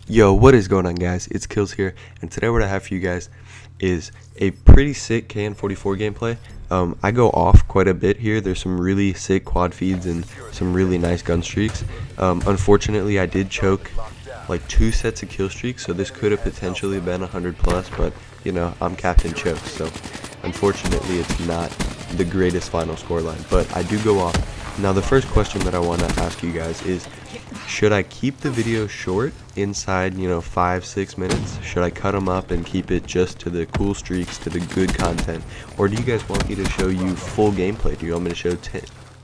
Yo, what is going on, guys? It's Kills here, and today what I have for you guys is a pretty sick KN44 gameplay. I go off quite a bit here. There's some really sick quad feeds and some really nice gun streaks. Unfortunately, I did choke like 2 sets of kill streaks, so this could have potentially been 100 plus, but you know, I'm Captain Choke, so unfortunately it's not the greatest final score line, but I do go off. Now the first question that I want to ask you guys is, should I keep the video short, inside, 5-6 minutes? Should I cut them up and keep it just to the cool streaks, to the good content? Or do you guys want me to show you full gameplay? Do you want me to show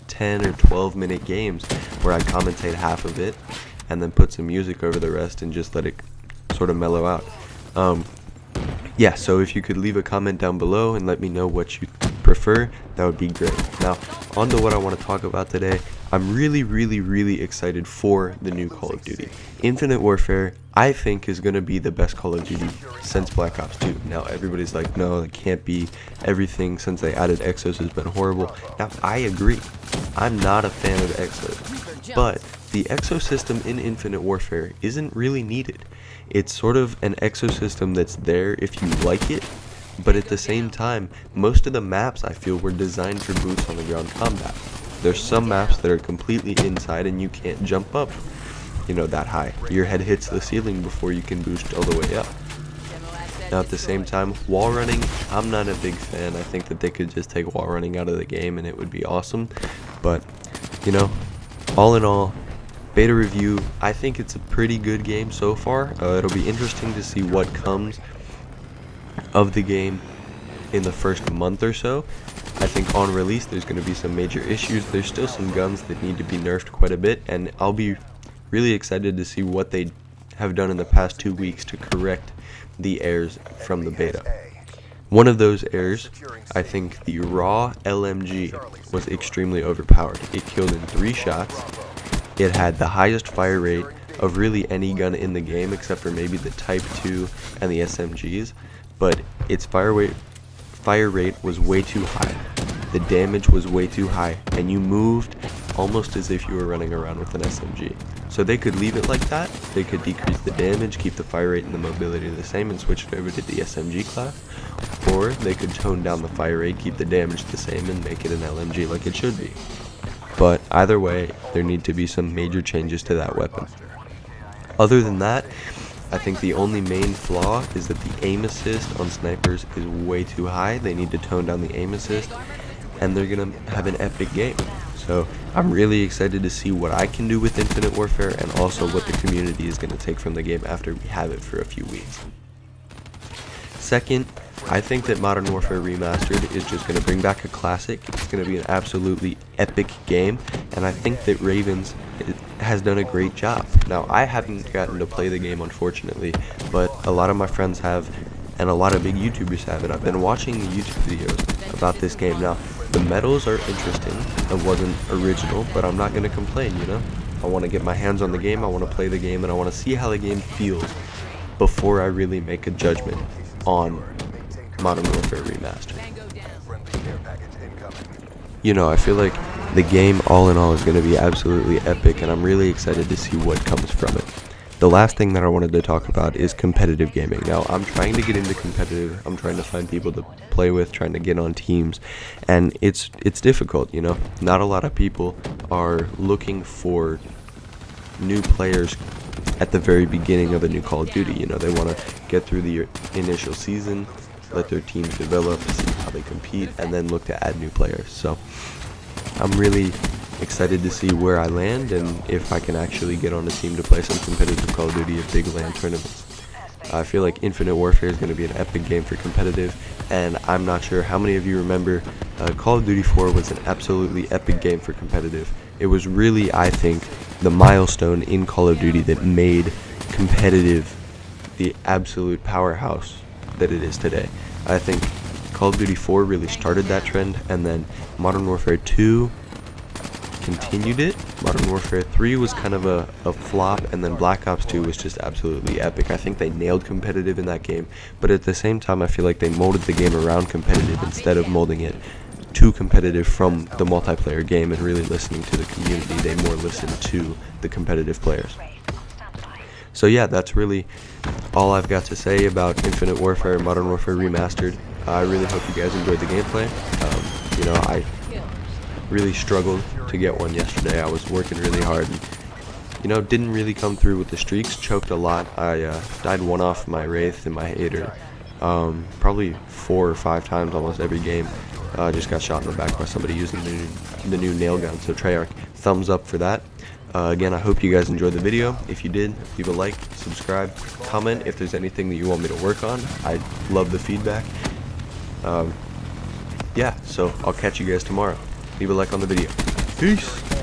10 or 12 minute games where I commentate half of it and then put some music over the rest and just let it sort of mellow out? Yeah, so if you could leave a comment down below and let me know what you prefer, that would be great. Now, on to what I want to talk about today. I'm really excited for the new Call of Duty. Infinite Warfare, I think, is going to be the best Call of Duty since Black Ops 2. Now, everybody's like, no, it can't be. Everything since they added Exos has been horrible. Now, I agree. I'm not a fan of Exos. But the exosystem in Infinite Warfare isn't really needed. It's sort of an exosystem that's there if you like it, but at the same time, most of the maps I feel were designed for boots on the ground combat. There's some maps that are completely inside and you can't jump up, that high. Your head hits the ceiling before you can boost all the way up. Now at the same time, wall running, I'm not a big fan. I think that they could just take wall running out of the game and it would be awesome. But, all in all, beta review, I think it's a pretty good game so far. It'll be interesting to see what comes of the game in the first month or so. I think on release there's going to be some major issues. There's still some guns that need to be nerfed quite a bit, and I'll be really excited to see what they have done in the past 2 weeks to correct the errors from the beta. One of those errors, I think the raw LMG was extremely overpowered. It killed in 3 shots. It had the highest fire rate of really any gun in the game except for maybe the Type 2 and the SMGs, but its fire rate was way too high. The damage was way too high, and you moved almost as if you were running around with an SMG. So they could leave it like that. They could decrease the damage, keep the fire rate and the mobility the same, and switch it over to the SMG class. Or they could tone down the fire rate, keep the damage the same, and make it an LMG like it should be. But either way, there need to be some major changes to that weapon. Other than that, I think the only main flaw is that the aim assist on snipers is way too high. They need to tone down the aim assist, and they're going to have an epic game. So I'm really excited to see what I can do with Infinite Warfare, and also what the community is going to take from the game after we have it for a few weeks. Second, I think that Modern Warfare Remastered is just going to bring back a classic. It's going to be an absolutely epic game, and I think that Ravens has done a great job. Now, I haven't gotten to play the game, unfortunately, but a lot of my friends have, and a lot of big YouTubers have, and I've been watching the YouTube videos about this game. Now, the medals are interesting. It wasn't original, but I'm not going to complain, I want to get my hands on the game, I want to play the game, and I want to see how the game feels before I really make a judgment on Modern Warfare Remastered. I feel like the game all in all is going to be absolutely epic, and I'm really excited to see what comes from it. The last thing that I wanted to talk about is competitive gaming. Now, I'm trying to get into competitive. I'm trying to find people to play with, trying to get on teams, and it's difficult, Not a lot of people are looking for new players at the very beginning of a new Call of Duty. They want to get through the initial season, let their teams develop, see how they compete, and then look to add new players. So I'm really excited to see where I land and if I can actually get on a team to play some competitive Call of Duty at big LAN tournaments. I feel like Infinite Warfare is going to be an epic game for competitive, and I'm not sure how many of you remember Call of Duty 4 was an absolutely epic game for competitive. It was really, I think, the milestone in Call of Duty that made competitive the absolute powerhouse that it is today. I think Call of Duty 4 really started that trend, and then Modern Warfare 2 continued it. Modern Warfare 3 was kind of a flop, and then Black Ops 2 was just absolutely epic. I think they nailed competitive in that game, but at the same time I feel like they molded the game around competitive instead of molding it too competitive from the multiplayer game and really listening to the community. They more listened to the competitive players. So yeah, that's really all I've got to say about Infinite Warfare and Modern Warfare Remastered. I really hope you guys enjoyed the gameplay. I really struggled to get one yesterday. I was working really hard and, didn't really come through with the streaks, choked a lot. I died one off my Wraith and my Hater, probably 4 or 5 times almost every game. Just got shot in the back by somebody using the new nail gun. So Treyarch, thumbs up for that. Again, I hope you guys enjoyed the video. If you did, leave a like, subscribe, comment if there's anything that you want me to work on. I love the feedback. Yeah, so I'll catch you guys tomorrow. Leave a like on the video. Peace!